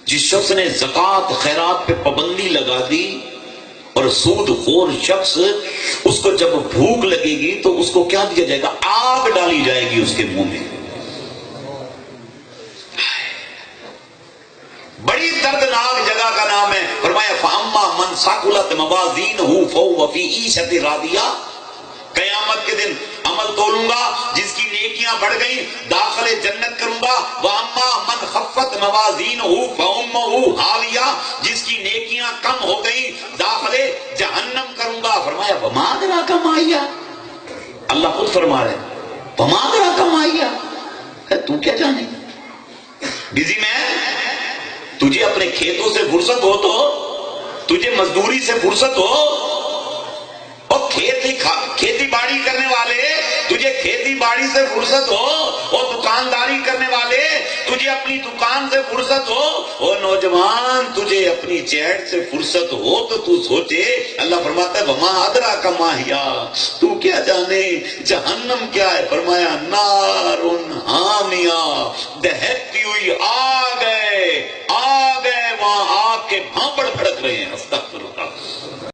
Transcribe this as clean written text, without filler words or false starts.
جس شخص نے زکات خیرات پہ پابندی لگا دی اور سود خور شخص، اس کو جب بھوک لگے گی تو اس کو کیا دیا جائے گا؟ آگ ڈالی جائے گی اس کے منہ میں. بڑی دردناک جگہ کا نام ہے. فرمایا فَأَمَّا مَنْ ثَقُلَتْ مَوَازِينُهُ فَهُوَ فِي عِيشَةٍ رَاضِيَةٍ. قیامت کے دن عمل تولوں گا، جس کی نیکیاں بڑھ گئی داخل جنت کروں گا. وَأَمَّا مَنْ خَفَّتْ مَوَازِينُهُ فَأُمُّهُ هَاوِيَةٌ. جس کی نیکیاں کم ہو گئی داخل جہنم کروں گا. فرمایا وَمَا أَدْرَاكَ مَا هِيَ. اللہ خود فرما رہے ہیں وَمَا أَدْرَاكَ مَا هِيَ. تو کیا جانے بزی میں، تجھے اپنے کھیتوں سے فرصت ہو تو، تجھے مزدوری سے فرصت ہو، اور کھیتی باڑی کرنے والے تجھے کھیتی باڑی سے فرصت ہو، اور دکانداری کرنے والے تجھے اپنی دکان سے فرصت ہو، اور نوجوان تجھے اپنی چیٹ سے فرصت ہو، تو تو سوچے. اللہ فرماتا ہے وما ادراک ما ہی، تو کیا جانے جہنم کیا ہے. فرمایا نار حامیہ، دہکتی ہوئی آگ ہے، آگ ہے، وہاں آگ کے بھانپڑ بھڑک رہے ہیں. استغفر اللہ.